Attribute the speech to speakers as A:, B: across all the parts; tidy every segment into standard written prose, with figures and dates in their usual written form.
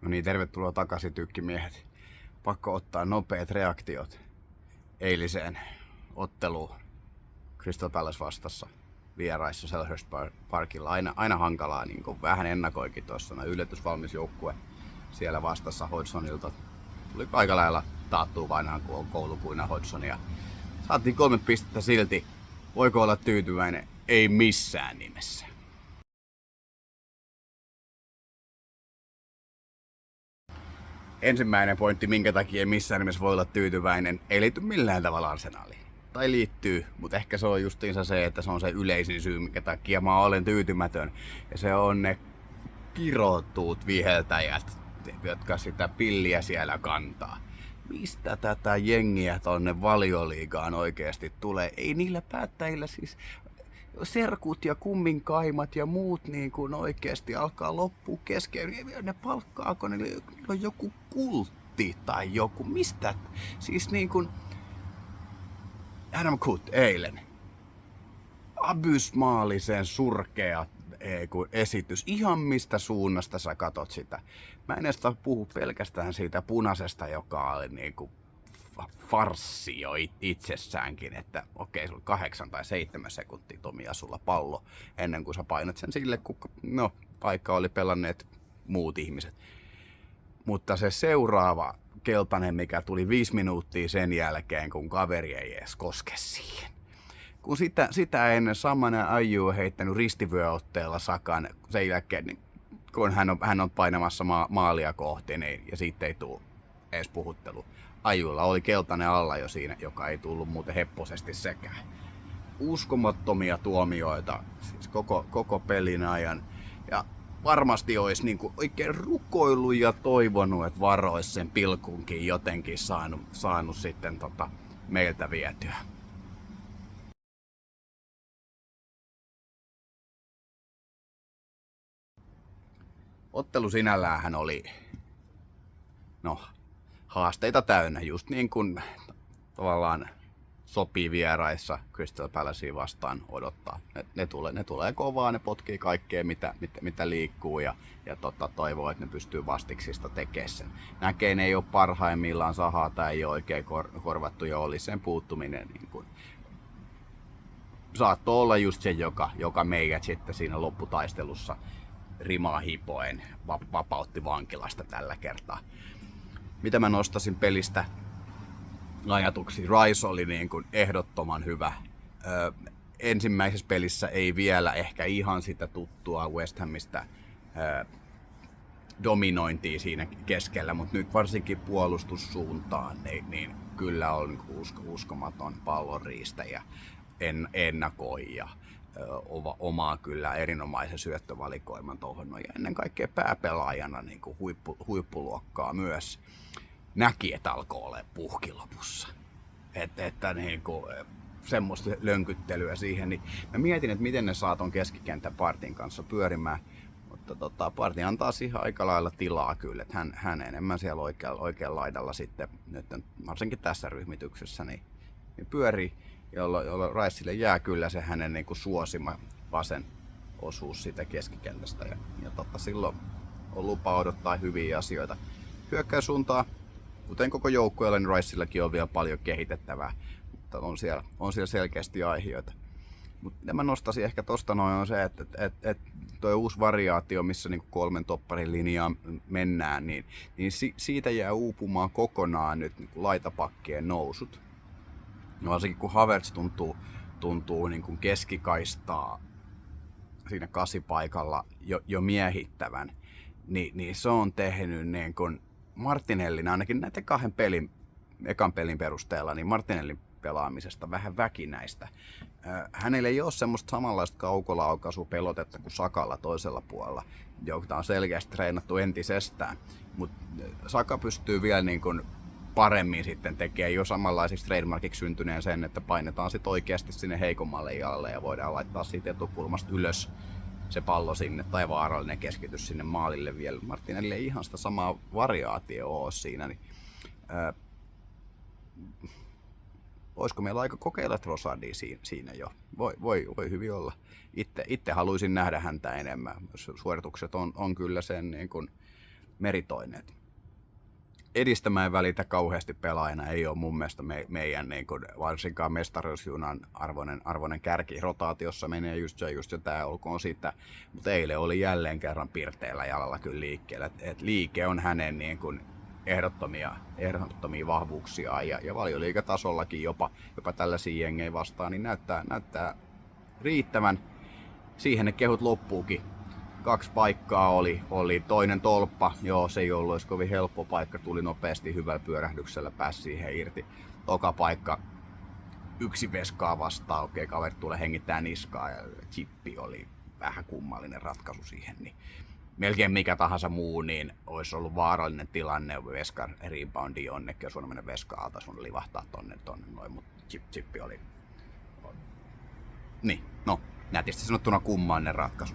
A: No niin, tervetuloa takaisin tykkimiehet. Pakko ottaa nopeat reaktiot eiliseen otteluun Crystal Palace vastassa vieraissa Selhurst Parkilla. Aina hankalaa, niin kuin vähän ennakoikin tuossa. No, yllätysvalmis joukkue siellä vastassa Hodgsonilta. Tuli aika lailla taattuu vanhaan koulupuina Hodgsonia. Saatiin 3 pistettä silti. Voiko olla tyytyväinen? Ei missään nimessä. Ensimmäinen pointti, minkä takia ei missään nimessä voi olla tyytyväinen, ei liity millään tavalla Arsenaaliin. Tai liittyy, mutta ehkä se on justiinsa se, että se on se yleisin syy, minkä takia mä olen tyytymätön. Ja se on ne kirottuut viheltäjät, jotka sitä pilliä siellä kantaa. Mistä tätä jengiä tonne Valioliigaan oikeasti tulee? Ei niillä päättäjillä siis serkut ja kumminkaimat ja muut niin kuin oikeasti alkaa loppua kesken. Ne palkkaako, niillä on joku kultti tai joku. Mistä? Siis niin kuin Adam Kut eilen. Abysmaalisen surkea esitys. Ihan mistä suunnasta sä katot sitä. Mä en edes puhu pelkästään siitä punaisesta, joka oli niin kuin farssi jo itsessäänkin, että okei, sulla 8 tai 7 sekuntia Tomia sulla pallo ennen kuin sä painat sen sille, kun paikka oli pelanneet muut ihmiset. Mutta se seuraava keltainen, mikä tuli 5 minuuttia sen jälkeen, kun kaveri ei edes koske siihen. Kun sitä ennen Samanen Ayew heittänyt ristivyöotteella Sakan sen jälkeen, niin kun hän on painamassa maalia kohti, niin, ja siitä ei tule edes puhuttelu. Ayewlla oli keltainen alla jo siinä, joka ei tullut muuten hepposesti sekään. Uskomattomia tuomioita siis koko pelin ajan. Ja varmasti olisi niinku oikein rukoillut ja toivonut, että Varo olisi sen pilkunkin jotenkin saanut sitten meiltä vietyä. Ottelu sinällään oli haasteita täynnä, just niin kuin tavallaan sopii vieraissa Crystal Palacea vastaan odottaa. Ne tulee kovaa, ne potkii kaikkea mitä liikkuu ja toivoo, että ne pystyy vastiksista tekemään sen. Näkee, ne ei ole parhaimmillaan, Sahata ei ole oikein korvattu ja oli sen puuttuminen. Niin kuin, saattoi olla just se, joka meidät sitten siinä lopputaistelussa rimaa hipoen vapautti vankilasta tällä kertaa. Mitä mä nostasin pelistä ajatuksi? Rice oli niin kuin ehdottoman hyvä. Ensimmäisessä pelissä ei vielä ehkä ihan sitä tuttua West Hamista dominointia siinä keskellä, mutta nyt varsinkin puolustussuuntaan niin kyllä on uskomaton pallonriistäjä, ennakoija. Omaa kyllä erinomaisen syöttövalikoiman tuohon ja ennen kaikkea pääpelaajana niin kuin huippuluokkaa myös. Näki, että alkoi olla puhki lopussa. Että niin kuin, semmoista lönkyttelyä siihen. Niin mä mietin, että miten ne saa ton keskikentän Partin kanssa pyörimään. Mutta Parti antaa siihen aika lailla tilaa kyllä. Että hän enemmän siellä oikealla laidalla sitten, nyt varsinkin tässä ryhmityksessä, niin pyörii. Jolloin Ricelle jää kyllä se hänen niin kuin suosima vasen osuus siitä keskikentästä. Ja silloin on lupa odottaa hyviä asioita. Hyökkäyssuuntaa, kuten koko joukkueella, niin Ricelläkin on vielä paljon kehitettävää. Mutta on siellä selkeästi aiheita. Mutta mä nostaisin ehkä tosta noin on se, että tuo uusi variaatio, missä niinku 3 topparin linjaa mennään, niin siitä jää uupumaan kokonaan nyt niinku laitapakkien nousut. Varsinkin kun Havertz tuntuu niin kuin keskikaistaa siinä 8 paikalla jo miehittävän, niin se on tehnyt niin kuin Martinellin, ainakin näiden 2 ekan pelin perusteella, niin Martinellin pelaamisesta vähän väkinäistä. Hänellä ei ole semmoista samanlaista kaukolaukasupelotetta kuin Sakalla toisella puolella, jota on selkeästi treenattu entisestään, mutta Saka pystyy vielä niin kuin paremmin sitten tekee jo samanlaisiksi trademarkiksi syntyneen sen, että painetaan sitten oikeasti sinne heikommalle jalalle ja voidaan laittaa siitä etukulmasta ylös se pallo sinne tai vaarallinen keskitys sinne maalille vielä. Martinelli ei ihan sitä samaa variaatioa ole siinä. Niin, olisiko meillä aika kokeilla Trossardia siinä jo? Voi hyvin olla. Itse haluaisin nähdä häntä enemmän. Suoritukset on kyllä sen niin kuin meritoineet. Edistämään välitä kauheasti pelaajana ei ole mun mielestä meidän niin kuin, varsinkaan mestaruusjunan arvoinen kärki. Rotaatiossa menee just se tää olkoon sitä, mutta eilen oli jälleen kerran pirteellä jalalla kyllä liikkeellä. Et liike on hänen niin kuin, ehdottomia vahvuuksia ja valioliigatasollakin jopa tällaisia jengejä vastaan, niin näyttää riittävän. Siihen ne kehut loppuukin. 2 paikkaa oli toinen tolppa, joo se ei ollut kovin helppo paikka, tuli nopeasti hyvällä pyörähdyksellä, pääsi siihen irti. Toka paikka, 1 veskaa vastaan, okei kaveri tulee hengittää niskaa ja chippi oli vähän kummallinen ratkaisu siihen. Niin melkein mikä tahansa muu, niin olisi ollut vaarallinen tilanne, veskan reboundi jonnekin, jos on mennä veskaan alta, sun livahtaa tonne noin, mutta chippi oli. Niin, no, nätisti sanottuna kummallinen ratkaisu.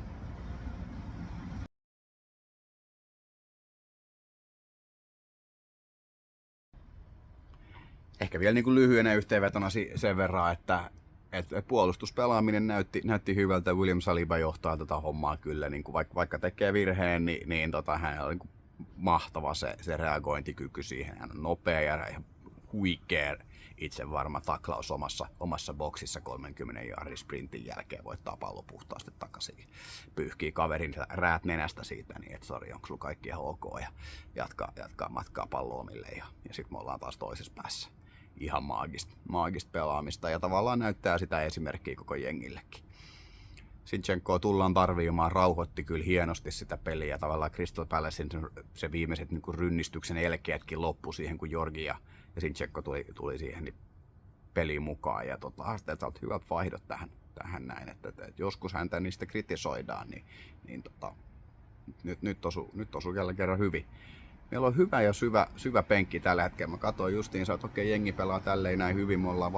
A: Ehkä vielä niin kuin lyhyenä yhteenvetona sen verran, että puolustuspelaaminen näytti hyvältä. William Saliba johtaa tätä hommaa kyllä, niin kuin vaikka tekee virheen, niin hän on niin kuin mahtava se reagointikyky siihen. Hän on nopea ja huikea itsevarma taklaus omassa boksissa 30 yardin sprintin jälkeen, voittaa pallo puhtaasti takaisin. Pyyhkii kaverin räät nenästä siitä, niin että sori, onko sulla kaikki ihan ok, ja jatkaa matkaa palloomille ja sitten me ollaan taas toisessa päässä. Ihan maagista pelaamista ja tavallaan näyttää sitä esimerkkiä koko jengillekin. Zinchenkoa tullaan tarviimaan, rauhoitti kyllä hienosti sitä peliä ja tavallaan Crystal Palacen se viimeiset niin kuin rynnistyksen elkeetkin loppu siihen, kun Jorgi ja Zinchenko tuli siihen niin peliin mukaan ja haasteelta hyvät vaihdot tähän näin, että joskus häntä niistä kritisoidaan, niin nyt osuu jälleen kerran hyvin. Meillä on hyvä ja syvä penkki tällä hetkellä. Mä katsoin justiinsa, että okei, jengi pelaa tälleen näin hyvin, me ollaan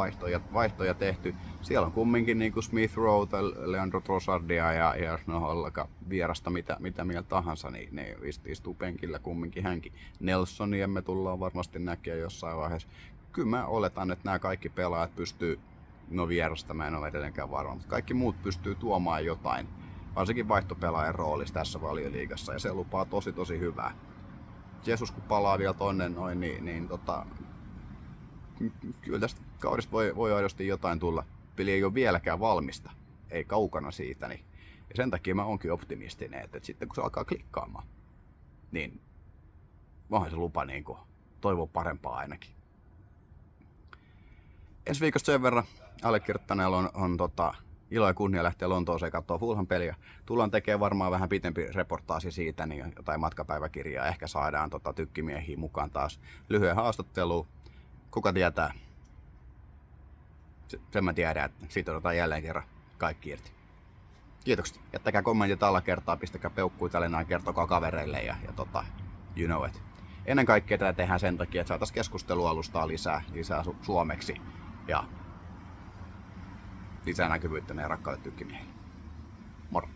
A: vaihtoja tehty. Siellä on kumminkin niin kuin Smith Rowe, Leandro Trossardia ja no ollakaan vierasta mitä mieltä tahansa, niin ne istuu penkillä kumminkin hänkin. Nelsonia me tullaan varmasti näkemään jossain vaiheessa. Kyllä mä oletan, että nämä kaikki pelaajat pystyy, no vierasta mä en ole edelleenkään varma, mutta kaikki muut pystyy tuomaan jotain, varsinkin vaihtopelaajan roolissa tässä Valioliigassa, ja se lupaa tosi hyvää. Jesus kun palaa vielä tonne noin, niin kyllä tästä kaudesta voi aidosti jotain tulla. Peli ei ole vieläkään valmista, ei kaukana siitä. Niin. Ja sen takia mä oonkin optimistinen, että sitten kun se alkaa klikkaamaan, niin onhan se lupa niin kuin toivoa parempaa ainakin. Ensi viikosta sen verran allekirjoittaneella on ilo ja kunnia lähteä Lontooseen katsoa Fulham peliä. Tullaan tekemään varmaan vähän pitempi reportaasi siitä, niin jotain matkapäiväkirjaa. Ehkä saadaan tykkimiehiä mukaan taas lyhyen haastatteluun. Kuka tietää? Sen mä tiedän, että siitä otetaan jälleen kerran kaikki irti. Kiitokset. Jättäkää kommentit alla kertaa, pistäkää peukkuja tälle näin, kertokaa kavereille ja you know it. Ennen kaikkea tätä tehdään sen takia, että saataisiin keskustelualustaa lisää suomeksi ja lisää näkyvyyttä meidän rakkaille tykkimiehille. Moro!